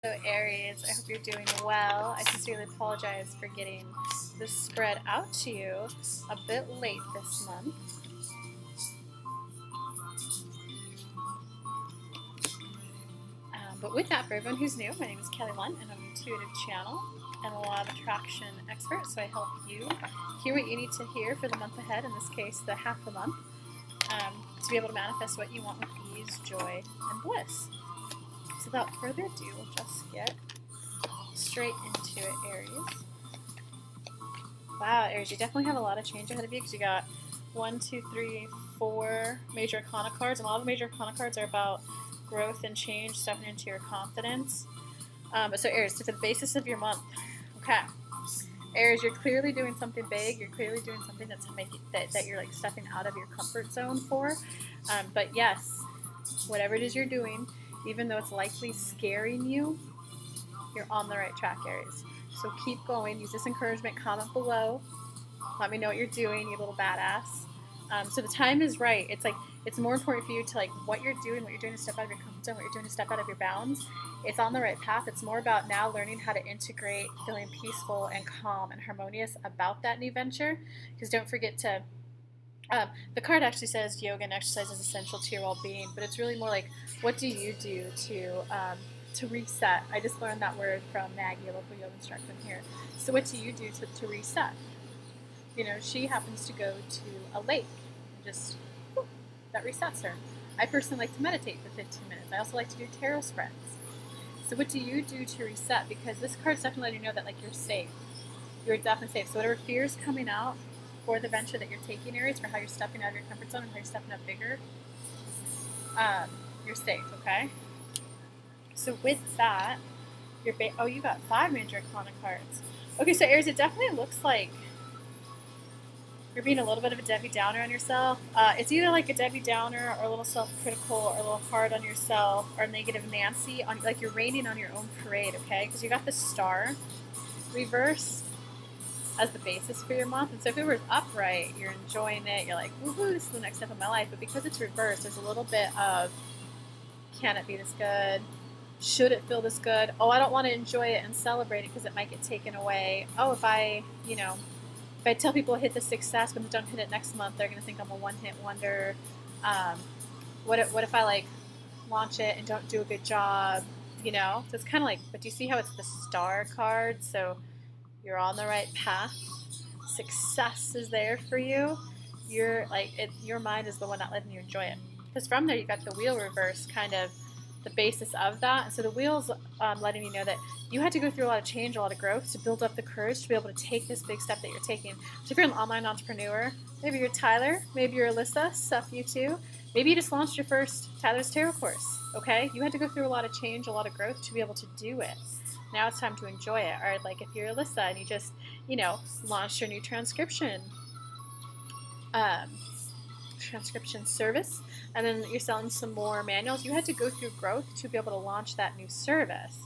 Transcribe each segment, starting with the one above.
So Aries, I hope you're doing well. I sincerely apologize for getting this spread out to you a bit late this month. But with that, for everyone who's new, my name is Kelly Lunt, and I'm an intuitive channel and a law of attraction expert. So I help you hear what you need to hear for the month ahead, in this case, the half the month, to be able to manifest what you want with ease, joy, and bliss. So without further ado, we'll just get straight into it, Aries. Wow, Aries, you definitely have a lot of change ahead of you because you got 1, 2, 3, 4 major arcana cards. And a lot of major arcana cards are about growth and change, stepping into your confidence. So Aries, to the basis of your month. Okay. Aries, you're clearly doing something big. You're clearly doing something that's making that you're like stepping out of your comfort zone for. But yes, whatever it is you're doing, even though it's likely scaring you, you're on the right track, Aries. So keep going. Use this encouragement. Comment below. Let me know what you're doing, you little badass. So the time is right. It's like it's more important for you to like what you're doing to step out of your comfort zone, what you're doing to step out of your bounds. It's on the right path. It's more about now learning how to integrate, feeling peaceful and calm and harmonious about that new venture. Because don't forget to the card actually says yoga and exercise is essential to your well-being, but it's really more like what do you do to reset. I just learned that word from Maggie, a local yoga instructor here. So what do you do to reset? You know, she happens to go to a lake and just, whoop, that resets her. I personally like to meditate for 15 minutes. I also like to do tarot spreads. So what do you do to reset? Because this card's definitely letting you know that like you're safe. You're definitely safe. So whatever fear is coming out for the venture that you're taking, Aries, for how you're stepping out of your comfort zone and how you're stepping up bigger, you're safe, okay? So with that, you got 5 major arcana cards. Okay, so Aries, it definitely looks like you're being a little bit of a Debbie Downer on yourself. It's either like a Debbie Downer or a little self-critical or a little hard on yourself or negative Nancy, on like you're raining on your own parade, okay? Because you got the star reverse as the basis for your month. And so if it was upright, you're enjoying it. You're like, woohoo, this is the next step of my life. But because it's reversed, there's a little bit of, can it be this good? Should it feel this good? Oh, I don't want to enjoy it and celebrate it because it might get taken away. Oh, if I tell people hit the success, but don't hit it next month, they're going to think I'm a one-hit wonder. What if I like launch it and don't do a good job? You know, so it's kind of like, but do you see how it's the star card? So you're on the right path. Success is there for you. You're like your mind is the one not letting you enjoy it. Because from there you got the wheel reverse, kind of the basis of that. So the wheel's letting you know that you had to go through a lot of change, a lot of growth to build up the courage to be able to take this big step that you're taking. So if you're an online entrepreneur, maybe you're Tyler, maybe you're Alyssa, stuff you too. Maybe you just launched your first Tyler's Tarot course, okay? You had to go through a lot of change, a lot of growth to be able to do it. Now it's time to enjoy it. Or like if you're Alyssa and you just, launched your new transcription service, and then you're selling some more manuals, you had to go through growth to be able to launch that new service.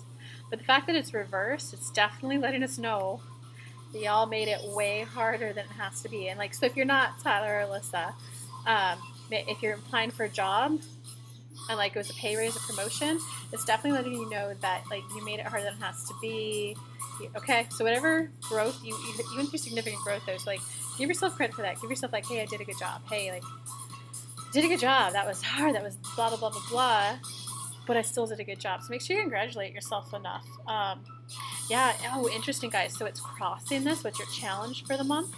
But the fact that it's reversed, it's definitely letting us know that y'all made it way harder than it has to be. And like, so if you're not Tyler or Alyssa, if you're applying for a job and like it was a pay raise, a promotion, it's definitely letting you know that like you made it harder than it has to be. Okay, so whatever growth you went through, significant growth though. So like, give yourself credit for that. Give yourself like, hey, I did a good job. Hey, like, did a good job. That was hard. That was blah blah blah blah blah. But I still did a good job. So make sure you congratulate yourself enough. Yeah. Oh, interesting, guys. So it's crossing this. What's your challenge for the month?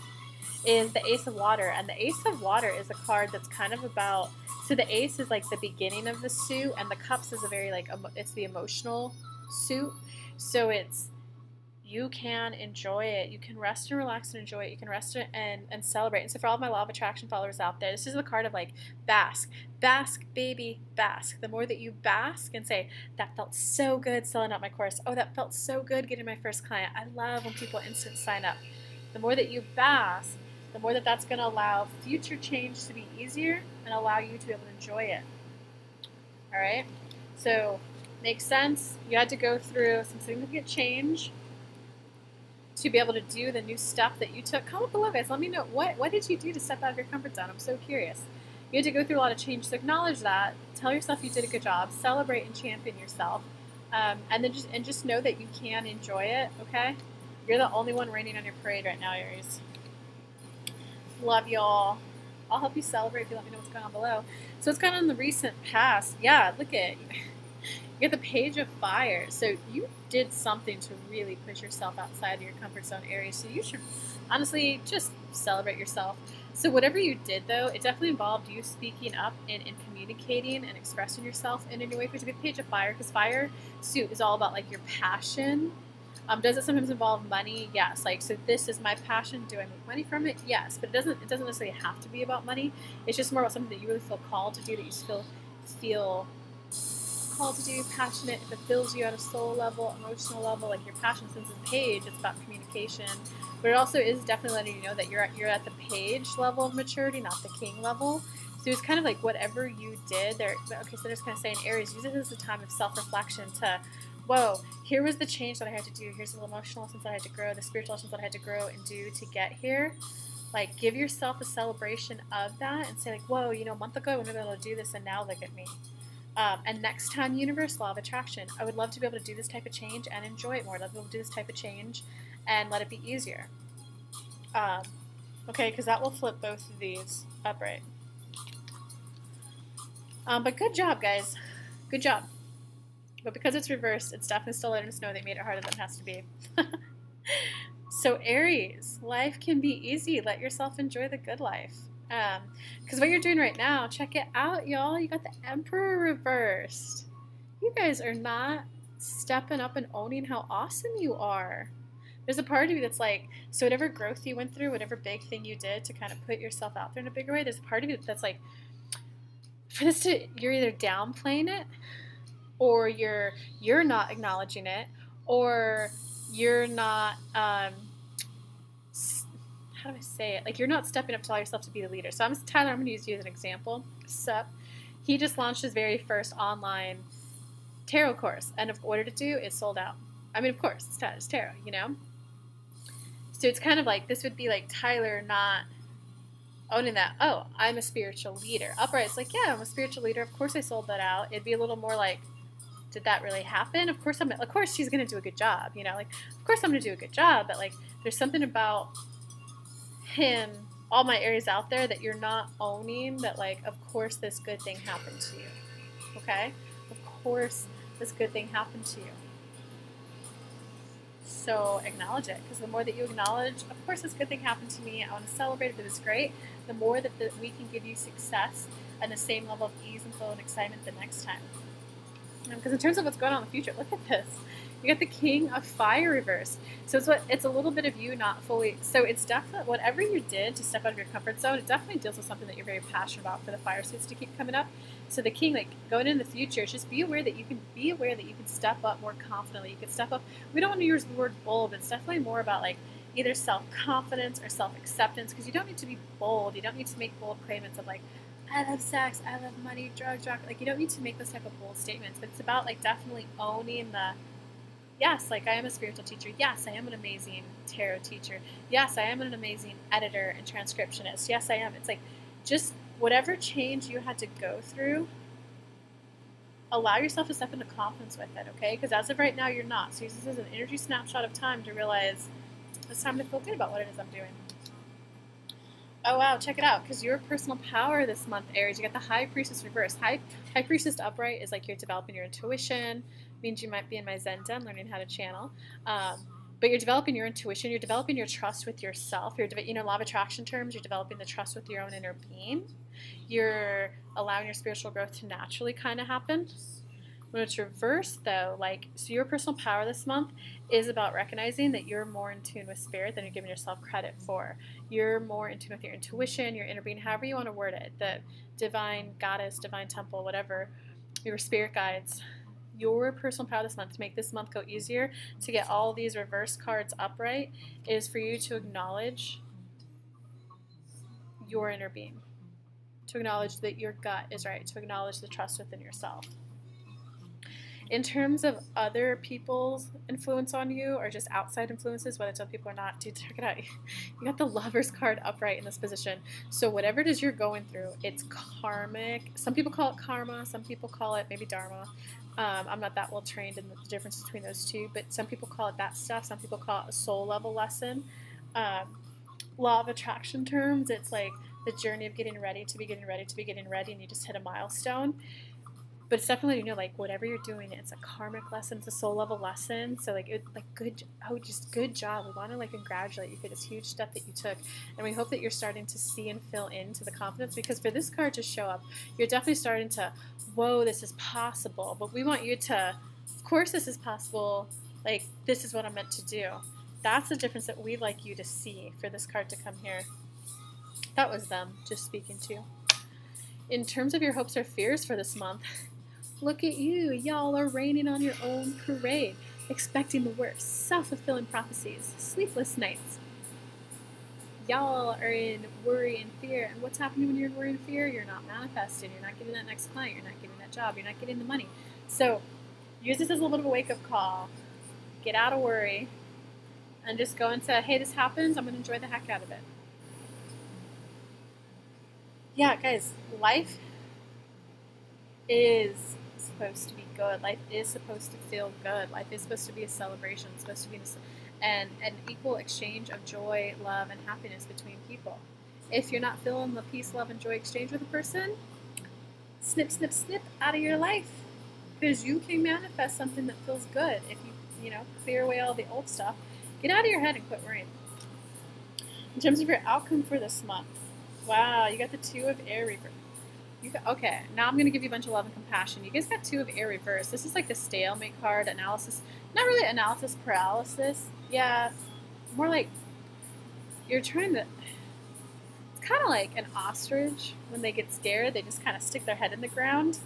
Is the Ace of Water, and the Ace of Water is a card that's kind of about. So the Ace is like the beginning of the suit, and the Cups is a very like it's the emotional suit. So it's. You can enjoy it. You can rest and relax and enjoy it. You can rest and celebrate. And so for all of my Law of Attraction followers out there, this is the card of like bask. Bask, baby, bask. The more that you bask and say, that felt so good selling out my course. Oh, that felt so good getting my first client. I love when people instant sign up. The more that you bask, the more that that's going to allow future change to be easier and allow you to be able to enjoy it. All right? So, makes sense. You had to go through some significant change to be able to do the new stuff that you took. Comment below, guys. Let me know what did you do to step out of your comfort zone. I'm so curious. You had to go through a lot of change, so acknowledge that. Tell yourself you did a good job. Celebrate and champion yourself. And just know that you can enjoy it, okay? You're the only one raining on your parade right now, Aries. Love y'all. I'll help you celebrate if you let me know what's going on below. So what's going on in the recent past? Yeah, look at you get the Page of Fire. So you did something to really push yourself outside of your comfort zone, Aries. So you should honestly just celebrate yourself. So whatever you did, though, it definitely involved you speaking up and communicating and expressing yourself in a new way. Because you get the Page of Fire, because fire suit is all about like your passion. Does it sometimes involve money? Yes. Like, so this is my passion. Do I make money from it? Yes. But it doesn't necessarily have to be about money. It's just more about something that you really feel called to do, that you feel called to do, passionate. If it fills you at a soul level, emotional level, like your passion, since it's Page, it's about communication. But it also is definitely letting you know that you're at the Page level of maturity, not the King level. So it's kind of like whatever you did there. Okay, so they're just kind of saying, Aries, use it as a time of self-reflection to, whoa, here was the change that I had to do. Here's the emotional lessons that I had to grow, the spiritual lessons that I had to grow and do to get here. Like, give yourself a celebration of that and say, like, whoa, a month ago I wouldn't have been able to do this, and now look at me. And next time, universe, law of attraction. I would love to be able to do this type of change and enjoy it more. I'd love to be able to do this type of change and let it be easier. Okay, because that will flip both of these upright. But good job, guys. Good job. But because it's reversed, it's definitely still letting us know they made it harder than it has to be. So Aries, life can be easy. Let yourself enjoy the good life. Because what you're doing right now, check it out, y'all. You got the Emperor reversed. You guys are not stepping up and owning how awesome you are. There's a part of you that's like, so whatever growth you went through, whatever big thing you did to kind of put yourself out there in a bigger way, there's a part of you that's like, you're either downplaying it, or you're not acknowledging it, or you're not how do I say it? Like, you're not stepping up to allow yourself to be the leader. So Tyler, I'm going to use you as an example. Sup? He just launched his very first online tarot course, and what did it do? It sold out. I mean, of course, it's tarot, So it's kind of like, this would be like Tyler not owning that, oh, I'm a spiritual leader. Upright, it's like, yeah, I'm a spiritual leader. Of course I sold that out. It'd be a little more like, did that really happen? Of course she's going to do a good job, like, of course I'm going to do a good job, but like, there's something about him, all my Aries out there, that you're not owning, that like, of course this good thing happened to you, okay? Of course this good thing happened to you. So acknowledge it, because the more that you acknowledge, of course this good thing happened to me, I want to celebrate it, it's great, the more that we can give you success and the same level of ease and flow and excitement the next time. Because in terms of what's going on in the future, look at this. You got the King of Fire reversed. So it's a little bit of you not fully. So it's definitely, whatever you did to step out of your comfort zone, it definitely deals with something that you're very passionate about for the fire suits to keep coming up. So the King, like, going in the future, just be aware that you can step up more confidently. You can step up. We don't want to use the word bold, but it's definitely more about like either self-confidence or self-acceptance, because you don't need to be bold. You don't need to make bold claimants of like, I love sex, I love money, drugs, like, you don't need to make those type of bold statements, but it's about like definitely owning the, yes, like, I am a spiritual teacher. Yes, I am an amazing tarot teacher. Yes, I am an amazing editor and transcriptionist. Yes, I am. It's like, just whatever change you had to go through, allow yourself to step into confidence with it, okay? Because as of right now, you're not. So use this as an energy snapshot of time to realize it's time to feel good about what it is I'm doing. Oh wow, check it out, because your personal power this month, Aries, you got the High Priestess reverse. High Priestess upright is like you're developing your intuition, means you might be in my Zen Den learning how to channel. But you're developing your intuition, you're developing your trust with yourself. Law of attraction terms, you're developing the trust with your own inner being. You're allowing your spiritual growth to naturally kind of happen. When it's reversed, though, so your personal power this month is about recognizing that you're more in tune with spirit than you're giving yourself credit for. You're more in tune with your intuition, your inner being, however you want to word it, the divine goddess, divine temple, whatever, your spirit guides. Your personal power this month, to make this month go easier, to get all these reverse cards upright, is for you to acknowledge your inner being, to acknowledge that your gut is right, to acknowledge the trust within yourself. In terms of other people's influence on you, or just outside influences, whether it's other people or not, dude, check it out. You got the Lovers card upright in this position. So whatever it is you're going through, it's karmic. Some people call it karma. Some people call it maybe dharma. I'm not that well trained in the difference between those two, but some people call it that stuff. Some people call it a soul level lesson. Um, Law of attraction terms, it's like the journey of getting ready to be getting ready to be getting ready, and you just hit a milestone. But it's definitely, like whatever you're doing, it's a karmic lesson, it's a soul level lesson. So just good job. We want to congratulate you for this huge step that you took, and we hope that you're starting to see and fill into the confidence, because for this card to show up, you're definitely starting to, whoa, this is possible. But we want you to, of course this is possible, this is what I'm meant to do. That's the difference that we'd like you to see for this card to come here. That was them just speaking to you. In terms of your hopes or fears for this month, look at you. Y'all are raining on your own parade, expecting the worst, self-fulfilling prophecies, sleepless nights. Y'all are in worry and fear. And what's happening when you're in worry and fear? You're not manifesting. You're not getting that next client. You're not getting that job. You're not getting the money. So use this as a little bit of a wake-up call. Get out of worry and just go into, hey, this happens. I'm going to enjoy the heck out of it. Yeah, guys, life is supposed to be good. Life is supposed to feel good. Life is supposed to be a celebration. It's supposed to be an equal exchange of joy, love, and happiness between people. If you're not feeling the peace, love, and joy exchange with a person, snip, snip, snip out of your life. Because you can manifest something that feels good if you clear away all the old stuff. Get out of your head and quit worrying. In terms of your outcome for this month, wow, you got the 2 of air reverse. Okay, now I'm going to give you a bunch of love and compassion. You guys got 2 of air reverse. This is like the stalemate card, analysis. Not really analysis paralysis. Yeah, more like you're trying to... It's kind of like an ostrich. When they get scared, they just kind of stick their head in the ground.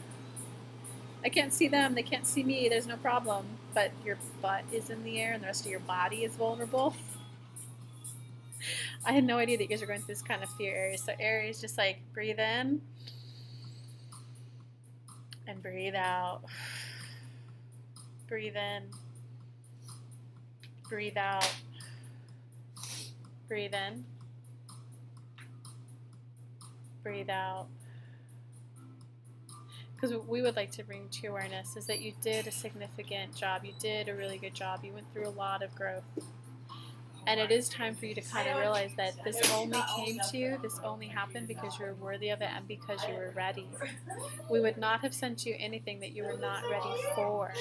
I can't see them. They can't see me. There's no problem. But your butt is in the air and the rest of your body is vulnerable. I had no idea that you guys are going through this kind of fear, Aries. So Aries, just breathe in and breathe out. Breathe in. Breathe out. Breathe in. Breathe out. Because what we would like to bring to awareness is that you did a significant job. You did a really good job. You went through a lot of growth. And it is time for you to kind of realize that this only came to you, this only happened because you were worthy of it and because you were ready. We would not have sent you anything that you were not ready for.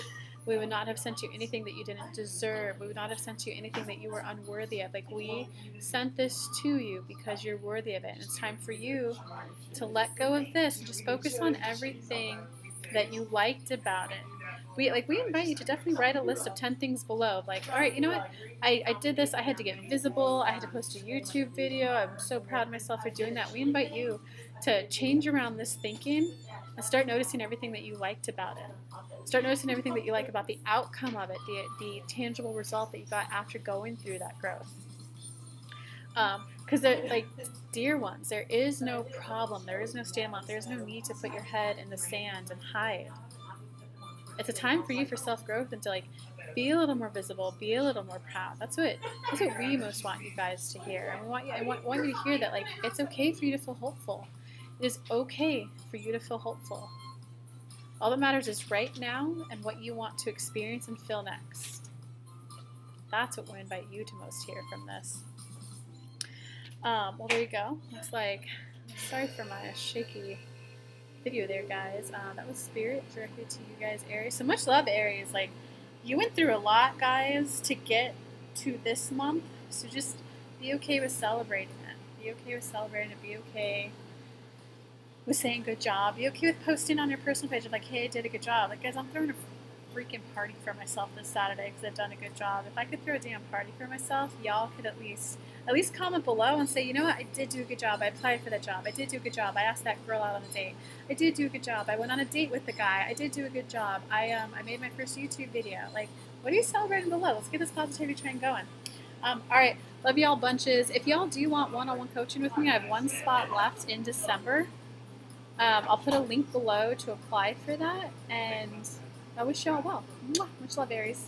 We would not have sent you anything that you didn't deserve. We would not have sent you anything that you were unworthy of. We sent this to you because you're worthy of it. And it's time for you to let go of this and just focus on everything that you liked about it. We invite you to definitely write a list of 10 things below. All right, you know what? I did this. I had to get visible. I had to post a YouTube video. I'm so proud of myself for doing that. We invite you to change around this thinking and start noticing everything that you liked about it. Start noticing everything that you like about the outcome of it, the tangible result that you got after going through that growth. Because dear ones, there is no problem. There is no standoff. There is no need to put your head in the sand and hide. It's a time for you for self-growth and to be a little more visible, be a little more proud. That's what we most want you guys to hear. And we want you to hear that it's okay for you to feel hopeful. It is okay for you to feel hopeful. All that matters is right now and what you want to experience and feel next. That's what we invite you to most hear from this. Well, there you go. Looks like, sorry for my shaky video there, guys. That was Spirit directly to you guys, Aries. So much love, Aries. You went through a lot, guys, to get to this month. So just be okay with celebrating it. Be okay with celebrating it. Be okay with saying good job. Be okay with posting on your personal page of hey, I did a good job. Guys, I'm throwing a freaking party for myself this Saturday because I've done a good job. If I could throw a damn party for myself, y'all could at least comment below and say, you know what, I did do a good job. I applied for that job. I did do a good job. I asked that girl out on a date. I did do a good job. I went on a date with the guy. I did do a good job. I made my first YouTube video. What are you celebrating below? Let's get this positivity train going. All right, love y'all bunches. If y'all do want one-on-one coaching with me, I have one spot left in December. I'll put a link below to apply for that, and I wish y'all well. Much love, Aries.